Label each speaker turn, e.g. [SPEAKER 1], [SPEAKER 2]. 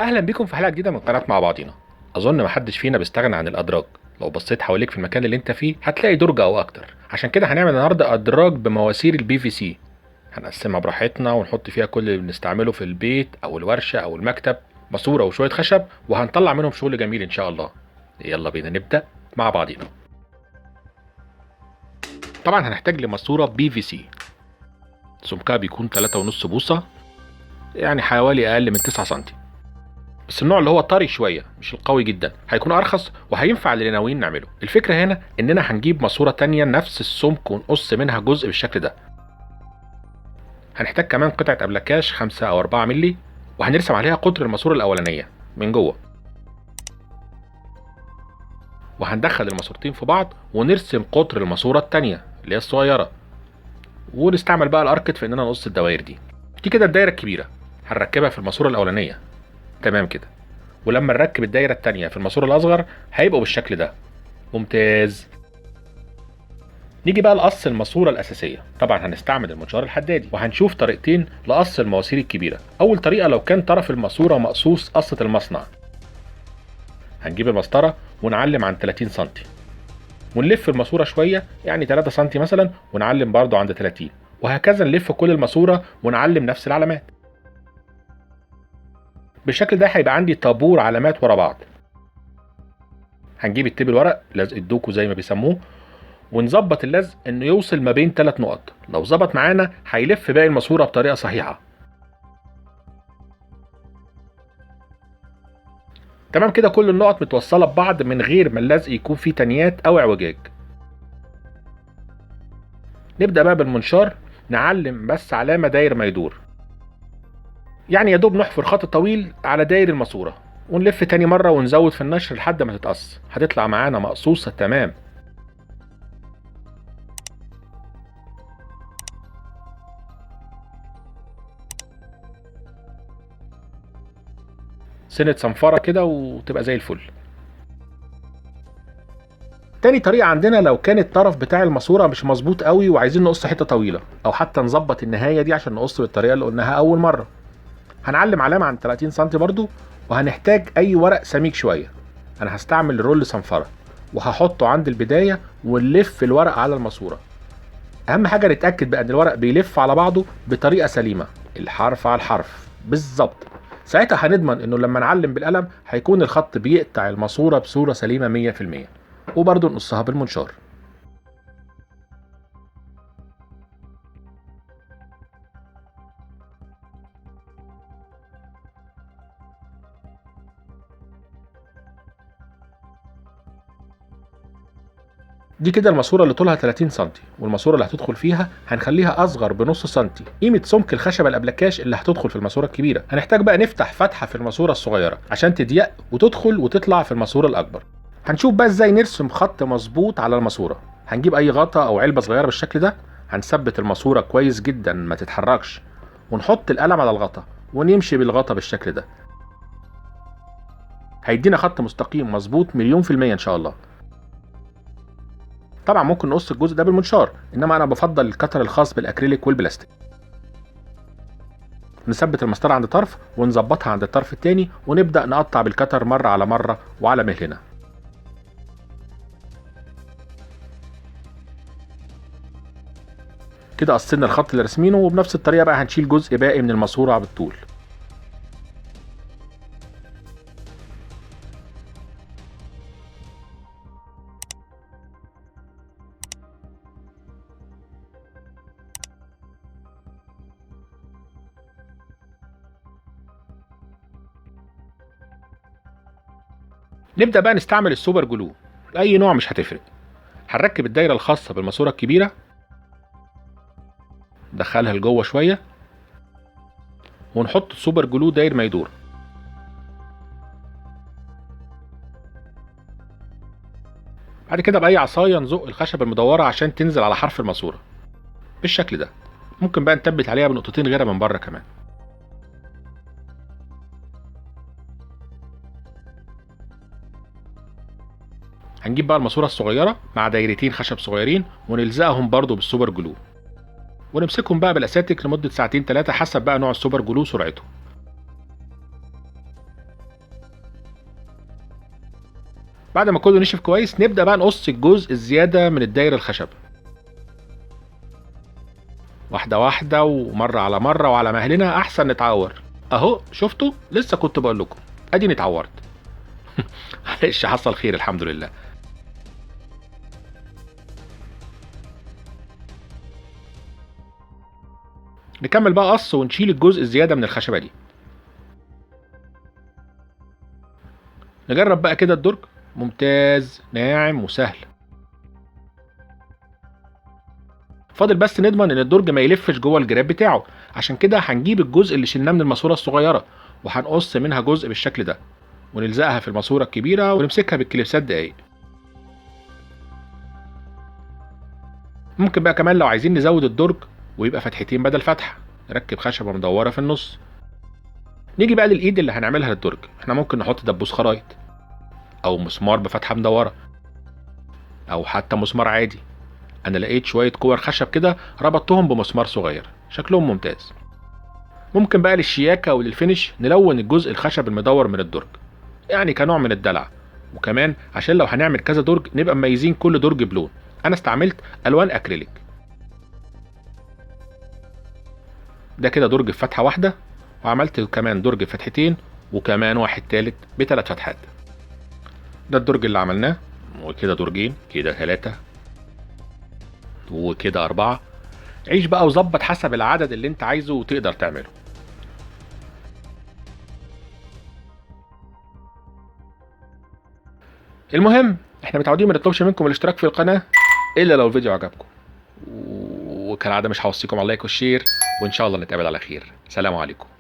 [SPEAKER 1] اهلا بيكم في حلقه جديده من قناه مع بعضينا. اظن محدش فينا بيستغنى عن الادراج. لو بصيت حواليك في المكان اللي انت فيه هتلاقي درج او اكتر. عشان كده هنعمل النهارده ادراج بمواسير البي في سي. هنقسمها براحتنا ونحط فيها كل اللي بنستعمله في البيت او الورشه او المكتب، ماسوره وشويه خشب، وهنطلع منهم شغل جميل ان شاء الله. يلا بينا نبدا مع بعضينا. طبعا هنحتاج لماسوره بي في سي، سمكها بيكون 3.5 بوصه، يعني حوالي اقل من 9 سنتي. بس النوع اللي هو طري شويه مش القوي جدا، هيكون ارخص وهينفع اللي ناويين نعمله. الفكره هنا اننا هنجيب ماسوره تانية نفس السمك ونقص منها جزء بالشكل ده. هنحتاج كمان قطعه ابلكاش 5 او 4 مللي، وهنرسم عليها قطر الماسوره الاولانيه من جوه، وهندخل الماسورتين في بعض ونرسم قطر الماسوره التانية اللي هي الصغيره، ونستعمل بقى الاركت في اننا نقص الدوائر دي كده الدايره الكبيره هنركبها في الماسوره الاولانيه. تمام كده. ولما نركب الدايره التانية في الماسوره الاصغر هيبقوا بالشكل ده. ممتاز. نيجي بقى لقص الماسوره الاساسيه. طبعا هنستعمل المنشار الحدادي، وهنشوف طريقتين لقص المواسير الكبيره. اول طريقه لو كان طرف الماسوره مقصوص قصه المصنع، هنجيب المسطره ونعلم عن 30 سم، ونلف الماسوره شويه يعني 3 سم مثلا، ونعلم برضو عند 30، وهكذا نلف كل الماسوره ونعلم نفس العلامات. بالشكل ده هيبقى عندي طابور علامات ورا بعض. هنجيب التيب الورق، لزق الدوكو زي ما بيسموه، ونظبط اللزق انه يوصل ما بين 3 نقط. لو ظبط معانا هيلف باقي الماسوره بطريقه صحيحه. تمام كده، كل النقط متوصله ببعض من غير ما اللزق يكون فيه تنيات او اعوجاج. نبدا بقى بالمنشار نعلم بس علامه داير ما يدور، يعني يا دوب نحفر خط طويل على داير الماسوره، ونلف تاني مره ونزود في النشر لحد ما تتقص. هتطلع معانا مقصوصه تمام. سنه صنفره كده وتبقى زي الفل. تاني طريقة عندنا لو كان الطرف بتاع الماسورة مش مظبوط قوي وعايزين نقص حتة طويلة، او حتى نظبط النهاية دي عشان نقص بالطريقة اللي قلناها اول مرة. هنعلم علامة عن 30 سم برضو، وهنحتاج اي ورق سميك شوية. انا هستعمل رول صنفرة، وهحطه عند البداية ونلف الورق على الماسورة. اهم حاجة نتأكد بقى ان الورق بيلف على بعضه بطريقة سليمة، الحرف على الحرف بالظبط. ساعتها هنضمن انه لما نعلم بالقلم هيكون الخط بيقطع الماسورة بصورة سليمة 100%. وبرضه نقصها بالمنشار. دي كده الماسوره اللي طولها 30 سم، والماسوره اللي هتدخل فيها هنخليها اصغر بنص سنتي، قيمه سمك الخشبه الابلكاش اللي هتدخل في الماسوره الكبيره. هنحتاج بقى نفتح فتحه في الماسوره الصغيره عشان تضيق وتدخل وتطلع في الماسوره الاكبر. هنشوف بقى ازاي نرسم خط مظبوط على الماسوره. هنجيب اي غطا او علبه صغيره بالشكل ده، هنثبت الماسوره كويس جدا ما تتحركش، ونحط القلم على الغطا ونمشي بالغطا بالشكل ده. هيدينا خط مستقيم مظبوط مليون في المية ان شاء الله. طبعا ممكن نقص الجزء ده بالمنشار، انما انا بفضل الكتر الخاص بالاكريليك والبلاستيك. نثبت المسطره عند طرف ونظبطها عند الطرف التاني، ونبدا نقطع بالكتر مره على مره وعلى مهلنا. كده قصينا الخط اللي راسمينه، وبنفس الطريقه بقى هنشيل جزء باقي من الماسوره بالطول. نبدا بقى نستعمل السوبر جلو، اي نوع مش هتفرق. هنركب الدايره الخاصه بالماسوره الكبيره، ندخلها لجوه شويه، ونحط السوبر جلو داير ما يدور. بعد كده باي عصايه نزق الخشبه المدوره عشان تنزل على حرف الماسوره بالشكل ده. ممكن بقى نثبت عليها بنقطتين غيرها من بره كمان. هنجيب بقى الماسوره الصغيره مع دايرتين خشب صغيرين ونلزقهم برضو بالسوبر جلو. ونمسكهم بقى بالاساتك لمده ساعتين 3 حسب بقى نوع السوبر جلو وسرعته. بعد ما كله نشف كويس نبدا بقى نقص الجزء الزياده من الدايره الخشب، واحده واحده ومره على مره وعلى مهلنا احسن نتعور. اهو شفتوا، لسه كنت بقول لكم اديني اتعورت. معلش حصل خير الحمد لله. نكمل بقى قص ونشيل الجزء الزياده من الخشبه دي. نجرب بقى كده الدرج، ممتاز ناعم وسهل. فاضل بس نضمن ان الدرج ما يلفش جوه الجراب بتاعه، عشان كده هنجيب الجزء اللي شلناه من الماسوره الصغيره وهنقص منها جزء بالشكل ده، ونلزقها في الماسوره الكبيره ونمسكها بالكليبسات دقايق. ممكن بقى كمان لو عايزين نزود الدرج ويبقى فتحتين بدل فتحه، نركب خشبه مدوره في النص. نيجي بقى للايد اللي هنعملها للدرج، احنا ممكن نحط دبوس خرايط او مسمار بفتحه مدوره او حتى مسمار عادي. انا لقيت شويه كور خشب كده ربطتهم بمسمار صغير شكلهم ممتاز. ممكن بقى للشياكه وللفينش نلون الجزء الخشب المدور من الدرج، يعني كنوع من الدلع، وكمان عشان لو هنعمل كذا درج نبقى مميزين كل درج بلون. انا استعملت الوان اكريليك. ده كده درج بفتحه واحده، وعملت كمان درج بفتحتين وكمان واحد تالت بثلاث فتحات. ده الدرج اللي عملناه، وكده درجين، كده 3 وكده 4. عيش بقى وظبط حسب العدد اللي انت عايزه وتقدر تعمله. المهم احنا متعودين ما نطلبش منكم الاشتراك في القناه الا لو الفيديو عجبكم، وكالعاده مش هوصيكم على اللايك والشير، وان شاء الله نتقابل على خير. سلام عليكم.